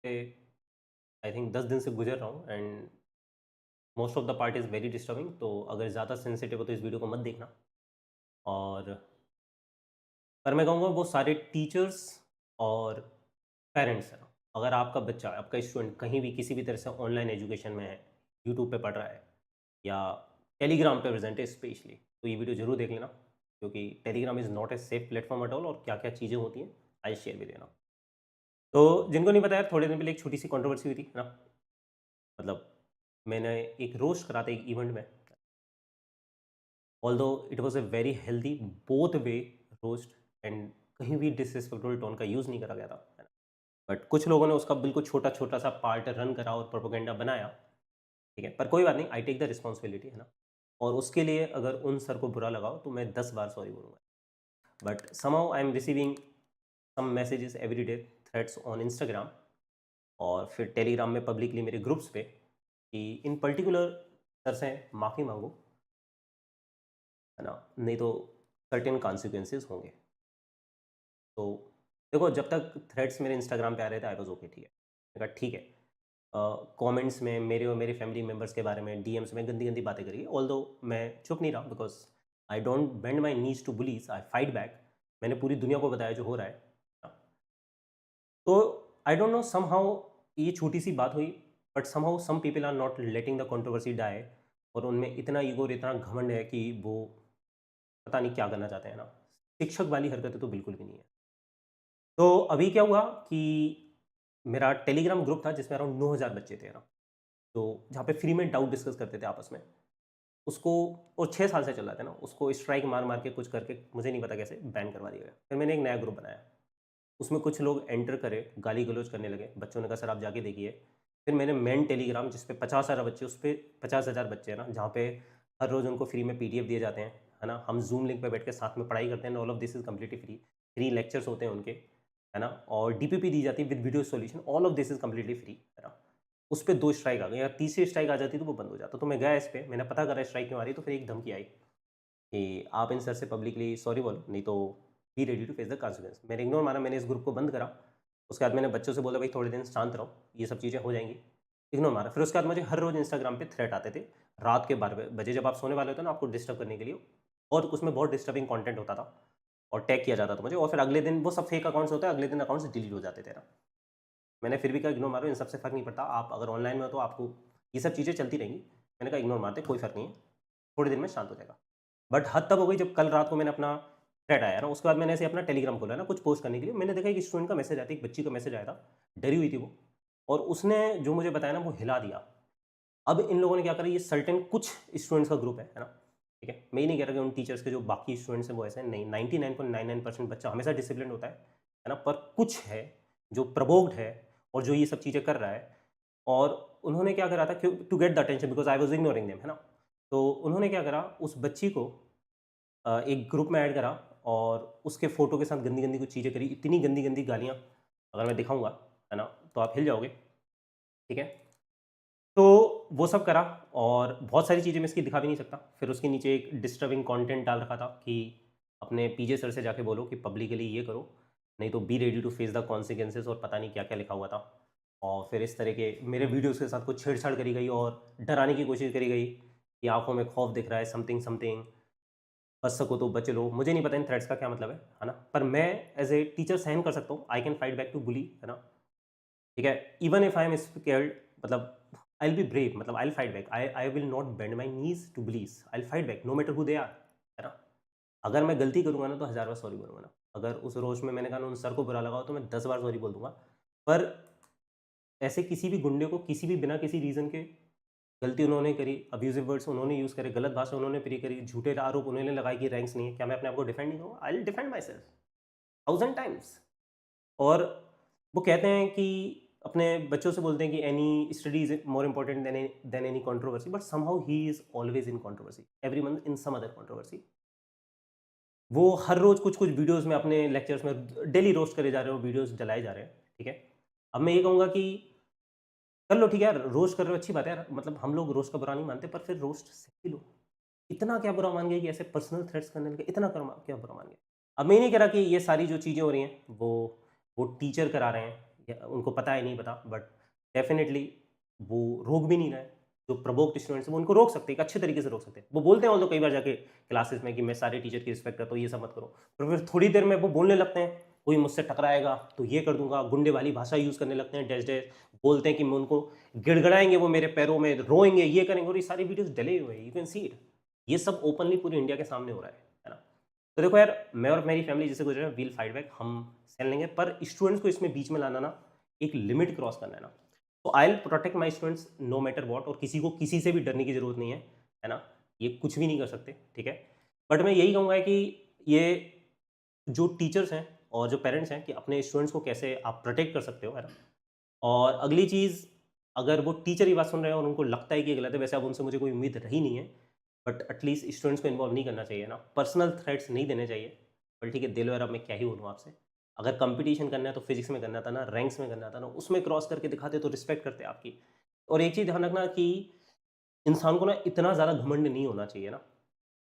I think 10 दिन से गुजर रहा हूँ and most of the part is very disturbing. तो अगर ज़्यादा सेंसिटिव हो तो इस वीडियो को मत देखना। और पर मैं कहूँगा वो सारे टीचर्स और पेरेंट्स हैं। अगर आपका बच्चा, आपका स्टूडेंट कहीं भी किसी भी तरह से ऑनलाइन एजुकेशन में है, यूट्यूब पे पढ़ रहा है या टेलीग्राम पे प्रेजेंट है स्पेशली, तो ये वीडियो ज़रूर देख लेना, क्योंकि Telegram is not a safe platform at all. और क्या क्या चीज़ें होती हैं आई शेयर भी देना। तो जिनको नहीं पता यार, थोड़े दिन पहले एक छोटी सी कंट्रोवर्सी हुई थी ना। मतलब मैंने एक रोस्ट करा था एक इवेंट में, although it was a very healthy both way roast, and कहीं भी डिसरिस्पेक्टफुल टोन का यूज़ नहीं करा गया था। बट कुछ लोगों ने उसका बिल्कुल छोटा छोटा सा पार्ट रन करा और प्रोपोगेंडा बनाया। ठीक है, पर कोई बात नहीं, आई टेक द रिस्पॉन्सिबिलिटी, है ना। और उसके लिए अगर उन सर को बुरा लगाओ तो मैं 10 बार सॉरी बोलूँगा। But somehow I am receiving some messages every day, threads on Instagram और फिर टेलीग्राम में पब्लिकली मेरे ग्रुप्स पे, कि इन पर्टिकुलर सर से माफ़ी मांगो, है ना, नहीं तो सर्टेन कॉन्सिक्वेंसेज होंगे। तो देखो, जब तक थ्रेड्स मेरे इंस्टाग्राम पे आ रहे थे आई वाज ओके, ठीक है। मैंने कहा ठीक है। कमेंट्स में मेरे और मेरे फैमिली मेम्बर्स के बारे में डीएम्स में गंदी गंदी बातें करी, ऑल्दो मैं चुप नहीं रहा, because I don't bend my knees to bullies, I fight back. मैंने पूरी दुनिया को बताया जो हो रहा है। तो I don't know, somehow ये छोटी सी बात हुई, but somehow some people are not letting the controversy die. और उनमें इतना ईगो और इतना घमंड है कि वो पता नहीं क्या करना चाहते हैं ना। शिक्षक वाली हरकतें तो बिल्कुल भी नहीं है। तो अभी क्या हुआ कि मेरा टेलीग्राम ग्रुप था जिसमें अराउंड 9,000 बच्चे थे ना। तो जहाँ पे फ्री में डाउट डिस्कस करते थे आपस में, उसको, और 6 साल से चल रहा था ना, उसको स्ट्राइक मार मार के कुछ करके मुझे नहीं पता कैसे बैन करवा दिया गया। फिर मैंने एक नया ग्रुप बनाया, उसमें कुछ लोग एंटर करे, गाली गलौज करने लगे। बच्चों ने कहा सर आप जाके देखिए। फिर मैंने मेन टेलीग्राम जिस पे 50,000 बच्चे, उस पर 50,000 बच्चे हैं ना, जहाँ पे हर रोज़ उनको फ्री में पीडीएफ दिए जाते हैं, है ना। हम जूम लिंक पे बैठ के साथ में पढ़ाई करते हैं, all of this is completely free. Free lectures होते हैं उनके, है ना। और डीपीपी दी जाती है with video solution, all of this is completely free, है ना। उस पर 2 स्ट्राइक आ गई, या तीसरी स्ट्राइक आ जाती तो वो बंद हो जाता। तो मैं गया इस पर, मैंने पता करा स्ट्राइक क्यों आ रही। तो फिर एक धमकी आई कि आप इन सर से पब्लिकली सॉरी बोलो, नहीं तो be ready to face the consequence. मैंने इग्नोर मारा, मैंने इस ग्रुप को बंद करा। उसके बाद मैंने बच्चों से बोला भाई थोड़े दिन शांत रहो, ये सब चीज़ें हो जाएंगी। इग्नोर मारा। फिर उसके बाद मुझे हर रोज़ इंस्टाग्राम पे थ्रेट आते थे, रात के 12 बजे जब आप सोने वाले होते हो ना, आपको डिस्टर्ब करने के लिए। और उसमें बहुत डिस्टर्बिंग कंटेंट होता था और टैग किया जाता था मुझे। और फिर अगले दिन वो सब फेक अकाउंट्स होते हैं, अगले दिन अकाउंट्स डिलीट हो जाते थे ना। मैंने फिर भी कहा इग्नोर मारो, इन सबसे फ़र्क नहीं पड़ता, आप अगर ऑनलाइन में हो तो आपको ये सब चीज़ें चलती रहेंगी। मैंने कहा इग्नोर मारते, कोई फ़र्क नहीं है, थोड़ी देर में शांत हो जाएगा। बट हद तब हो गई जब कल रात को मैंने अपना थ्रेड आया ना, उसके बाद मैंने ऐसे अपना टेलीग्राम खोला ना कुछ पोस्ट करने के लिए। मैंने देखा एक स्टूडेंट का मैसेज आया था, एक बच्ची का मैसेज आया था, डरी हुई थी वो, और उसने जो मुझे बताया ना वो हिला दिया। अब इन लोगों ने क्या करा, ये सर्टेन कुछ स्टूडेंट्स का ग्रुप है ना। ठीक है, मैं ये नहीं कह रहा कि उन टीचर्स के जो बाकी स्टूडेंट्स हैं वो ऐसे हैं, नहीं, 99.99% बच्चा हमेशा डिसिप्लिन होता है ना। पर कुछ है जो प्रबोक्ड है और जो ये सब चीज़ें कर रहा है। और उन्होंने क्या करा था, to get the attention, because I was ignoring them, है ना। तो उन्होंने क्या करा, उस बच्ची को एक ग्रुप में ऐड करा और उसके फ़ोटो के साथ गंदी-गंदी कुछ चीज़ें करी, इतनी गंदी-गंदी गालियाँ, अगर मैं दिखाऊँगा, है ना, तो आप हिल जाओगे, ठीक है। तो वो सब करा और बहुत सारी चीज़ें मैं इसकी दिखा भी नहीं सकता। फिर उसके नीचे एक डिस्टर्बिंग कंटेंट डाल रखा था कि अपने पीजे सर से जाके बोलो कि पब्लिकली ये करो, नहीं तो be ready to face the consequences, और पता नहीं क्या-क्या लिखा हुआ था। और फिर इस तरह के मेरे वीडियोज़ के साथ कुछ छेड़छाड़ करी गई और डराने की कोशिश करी गई कि आँखों में खौफ दिख रहा है, समथिंग समथिंग, बच सको तो बच लो। मुझे नहीं पता इन थ्रेड्स का क्या मतलब है ना? पर मैं एज़ ए टीचर सहन कर सकता हूँ। I can fight back to bully, है ना? ठीक है? Even if I am scared, मतलब आई विल बी ब्रेव, मतलब I will fight back. I I will not bend my knees to bullies. I will fight back no matter who they are, है ना? अगर मैं गलती करूँगा ना तो 1000 बार सॉरी बोलूँगा ना। अगर उस रोष में मैंने कहा ना उन सर को बुरा लगा हो तो मैं 10 बार सॉरी बोल दूँगा। पर ऐसे किसी भी गुंडे को किसी भी बिना किसी रीज़न के गलती उन्होंने करी, अब्यूज़िव वर्ड्स उन्होंने यूज़ करे, गलत भाषा उन्होंने प्री करी, झूठे आरोप उन्होंने लगाए कि रैंक्स नहीं है, क्या मैं अपने आप को डिफेंड नहीं करूँगा? I will defend my self 1000 times. और वो कहते हैं कि अपने बच्चों से बोलते हैं कि any study is more important than any controversy, but somehow he is always in controversy, every month in some other controversy. वो हर रोज़ कुछ-कुछ वीडियोज़ में अपने लेक्चर्स में डेली रोस्ट करे जा रहे हो, वीडियोज़ डलाए जा रहे हैं, ठीक है? अब मैं ये कहूँगा कि कर लो, ठीक है यार, रोस्ट कर रहे हो अच्छी बात है यार, मतलब हम लोग रोस्ट का बुरा नहीं मानते, पर फिर रोस्ट सही लो। इतना क्या बुरा मान गए कि ऐसे पर्सनल थ्रेट्स करने लगे, इतना क्या बुरा मान गए? अब मैं ये नहीं कह रहा कि ये सारी जो चीज़ें हो रही हैं वो टीचर करा रहे हैं या उनको पता है नहीं पता, बट डेफ़िनेटली वो रोक भी नहीं रहे हैं। जो प्रोवोक्ड स्टूडेंट्स हैं वो उनको रोक सकते हैं, एक अच्छे तरीके से रोक सकते हैं। वो बोलते हैं ऑल्दो कई बार जाके क्लासेस में कि मैं सारे टीचर की रिस्पेक्ट करता हूँ, ये सब मत करो। पर फिर थोड़ी देर में वो बोलने लगते हैं, कोई मुझसे टकराएगा तो ये कर दूँगा, गुंडे वाली भाषा यूज़ करने लगते हैं, डैश-डैश बोलते हैं कि मैं उनको गिड़गिड़ाएँगे वो मेरे पैरों में, रोएँगे, ये करेंगे, और ये सारी वीडियोज़ डले हुए हैं, यू कैन सी इट। ये सब ओपनली पूरे इंडिया के सामने हो रहा है ना? तो देखो यार, मैं और मेरी फैमिली जिससे गुजरे हैं, वील फाइट बैक, हम सहन लेंगे, पर स्टूडेंट्स को इसमें बीच में लाना ना, एक लिमिट क्रॉस करना है ना। तो I will protect my students no matter what, और किसी को किसी से भी डरने की ज़रूरत नहीं है ना? ये कुछ भी नहीं कर सकते, ठीक है? बट मैं यही कहूँगा कि ये जो टीचर्स हैं और जो पेरेंट्स हैं कि अपने स्टूडेंट्स को कैसे आप प्रोटेक्ट कर सकते हो, है ना? और अगली चीज़, अगर वो टीचर ये बात सुन रहे हैं और उनको लगता है कि ये गलत है, वैसे अब उनसे मुझे कोई उम्मीद रही नहीं है, बट एटलीस्ट स्टूडेंट्स को इन्वॉल्व नहीं करना चाहिए ना, पर्सनल थ्रेट्स नहीं देने चाहिए। पर ठीक है, दे लो यार, अब मैं क्या ही बोलूँ आपसे। अगर कंपटीशन करना है तो फिजिक्स में करना था ना, रैंक्स में करना था ना, उसमें क्रॉस करके दिखाते तो रिस्पेक्ट करते आपकी। और एक चीज़ ध्यान रखना कि इंसान को ना इतना ज़्यादा घमंड नहीं होना चाहिए ना,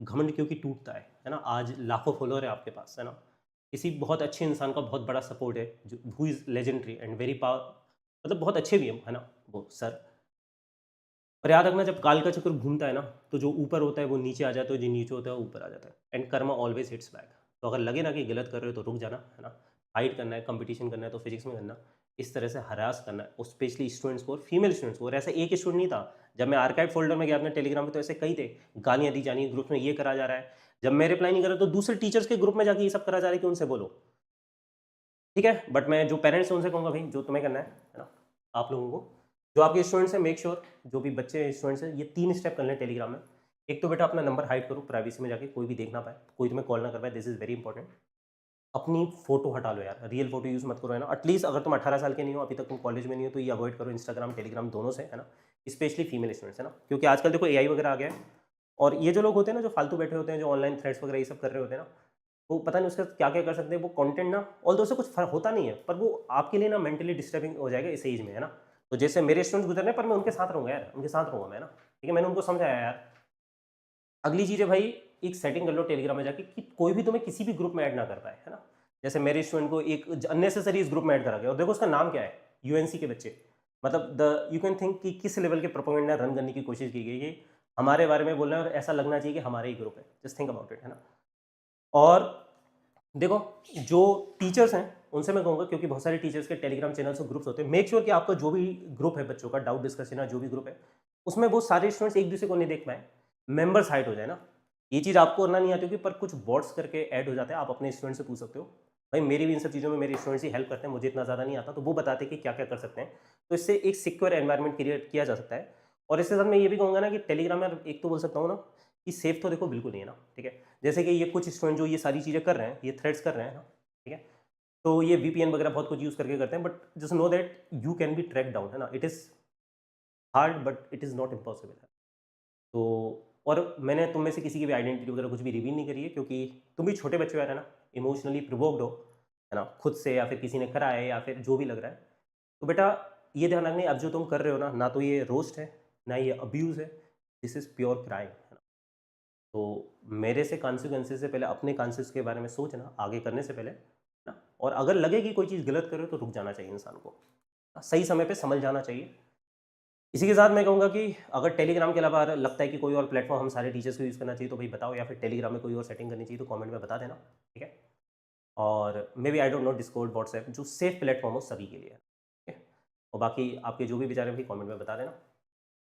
घमंड क्योंकि टूटता है ना? आज लाखों फॉलोअर है आपके पास, है ना? किसी बहुत अच्छे इंसान का बहुत बड़ा सपोर्ट है, जो who is legendary and very power, मतलब बहुत अच्छे भी हैं, है ना? वो सर। पर याद रखना, जब काल का चक्र घूमता है ना, तो जो ऊपर होता है वो नीचे आ जाता है, जो नीचे होता है वो ऊपर आ जाता है, and Karma always hits back. तो अगर लगे ना कि गलत कर रहे हो तो रुक जाना, है ना? फाइट करना है, कंपटीशन करना है तो फिजिक्स में करना, इस तरह से हरास करना है, और स्पेशली स्टूडेंट्स को और फीमेल स्टूडेंट्स को। और ऐसा एक स्टूडेंट नहीं था, जब मैं आर्काइव फोल्डर में गया अपने टेलीग्राम पे, तो ऐसे कई थे, गालियाँ दी जानी, ग्रुप में ये करा जा रहा है, जब मैं रिप्लाई नहीं कर रहा तो दूसरे टीचर्स के ग्रुप में जाके ये सब करा जा रहा है कि उनसे बोलो, ठीक है? बट मैं जो पेरेंट्स हैं उनसे कहूँगा, भाई जो तुम्हें करना है ना? आप लोगों को, जो आपके स्टूडेंट्स हैं, मेक श्योर जो भी बच्चे स्टूडेंट्स हैं, ये 3 स्टेप कर लें टेलीग्राम में। एक तो बेटा अपना नंबर हाइड करो प्राइवेसी में जाके, कोई भी देख ना पाए, कोई तुम्हें कॉल ना कर पाए, दिस इज़ वेरी इंपॉर्टेंट। अपनी फ़ोटो हटा लो यार, रियल फ़ोटो यूज़ मत करो, है ना? एटलीस्ट अगर तुम 18 साल के नहीं हो, अभी तक तुम कॉलेज में नहीं हो, तो ये अवॉइड करो इंस्टाग्राम, टेलीग्राम दोनों से, है ना? स्पेशली फीमेल स्टूडेंट्स, है ना? क्योंकि आजकल देखो एआई वगैरह आ गया है, और ये जो लोग होते हैं ना, जो फालतू बैठे होते हैं, जो ऑनलाइन थ्रेड्स वगैरह ये सब कर रहे होते हैं ना, वो पता नहीं उसका क्या-क्या कर सकते हैं, वो कंटेंट ना, ऑल्दो उससे कुछ फ़र्क होता नहीं है, पर वो आपके लिए ना मेंटली डिस्टर्बिंग हो जाएगा इस एज में, है ना? तो जैसे मेरे स्टूडेंट्स गुज़र रहे हैं, पर मैं उनके साथ रहूँगा यार, उनके साथ रहूँगा मैं, है ना? ठीक है, मैंने उनको समझाया यार। अगली चीज़ है भाई, एक सेटिंग कर लो टेलीग्राम में जाके कि कोई भी तुम्हें किसी भी ग्रुप में ऐड ना कर पाए, है ना? जैसे मेरे स्टूडेंट को एक अननेसेसरी इस ग्रुप में ऐड करा गया, और देखो उसका नाम क्या है, यूएनसी के बच्चे। मतलब द यू कैन थिंक कि किस लेवल के प्रोपेगेंडा रन करने की कोशिश की गई है, हमारे बारे में बोल रहे हैं, और ऐसा लगना चाहिए कि हमारा ही ग्रुप है। जस्ट थिंक अबाउट इट, है ना? और देखो, जो टीचर्स हैं उनसे मैं कहूँगा, क्योंकि बहुत सारे टीचर्स के टेलीग्राम चैनल्स और ग्रुप्स होते हैं, मेक श्योर कि आपका जो भी ग्रुप है बच्चों का, डाउट डिस्कशन या जो भी ग्रुप है, उसमें वो सारे स्टूडेंट्स एक दूसरे को नहीं देख पाए, मेंबर्स हाइड हो जाए ना। ये चीज़ आपको करना नहीं आती होगी, पर कुछ बॉट्स करके ऐड हो जाते हैं, आप अपने स्टूडेंट से पूछ सकते हो। भाई मेरी भी इन सब चीज़ों में मेरे स्टूडेंट्स ही हेल्प करते हैं, मुझे इतना ज़्यादा नहीं आता, तो वो बताते हैं कि क्या क्या कर सकते हैं। तो इससे एक सिक्योर एनवायरनमेंट क्रिएट किया जा सकता है। और इसके साथ मैं ये भी कहूँगा ना कि टेलीग्राम में एक तो बोल सकता हूँ ना, कि सेफ तो देखो बिल्कुल नहीं है ना, ठीक है? जैसे कि ये कुछ स्टूडेंट जो ये सारी चीज़ें कर रहे हैं, ये थ्रेड्स कर रहे हैं ना, ठीक है? तो ये वीपीएन वगैरह बहुत कुछ यूज़ करके करते हैं, but just know that you can be track down, है ना? It is hard but it is not impossible. तो और मैंने तुम में से किसी की भी आइडेंटिटी वगैरह कुछ भी रिवील नहीं करी है, क्योंकि तुम भी छोटे बच्चे हो यार, है ना? इमोशनली प्रोवोक्ड हो, है ना? खुद से या फिर किसी ने करा है या फिर जो भी लग रहा है। तो बेटा ये ध्यान रखना, अब जो तुम कर रहे हो ना, ना तो ये रोस्ट है, ना ये अब्यूज़ है, दिस इज़ प्योर क्राइम, है ना? तो मेरे से कॉन्सिक्वेंसेस से पहले अपने कॉन्शियस के बारे में सोचना, आगे करने से पहले, है ना? और अगर लगे कि कोई चीज़ गलत कर रहे हो, तो रुक जाना चाहिए इंसान को। सही समय पे समझ जाना चाहिए। इसी के साथ मैं कहूँगा कि अगर टेलीग्राम के अलावा लगता है कि कोई और प्लेटफ़ॉर्म हम सारे टीचर्स को यूज़ करना चाहिए, तो भाई बताओ, या फिर टेलीग्राम में कोई और सेटिंग करनी चाहिए तो कमेंट में बता देना, ठीक है? और maybe I don't know Discord, WhatsApp, जो सेफ प्लेटफ़ॉर्म हो सभी के लिए, ठीक है? और बाकी आपके जो भी विचार हैं भाई कमेंट में बता देना।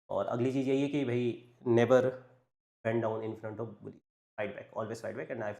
और अगली चीज़ यही है कि भाई never bend down in front of bully, fight back, always fight back, and I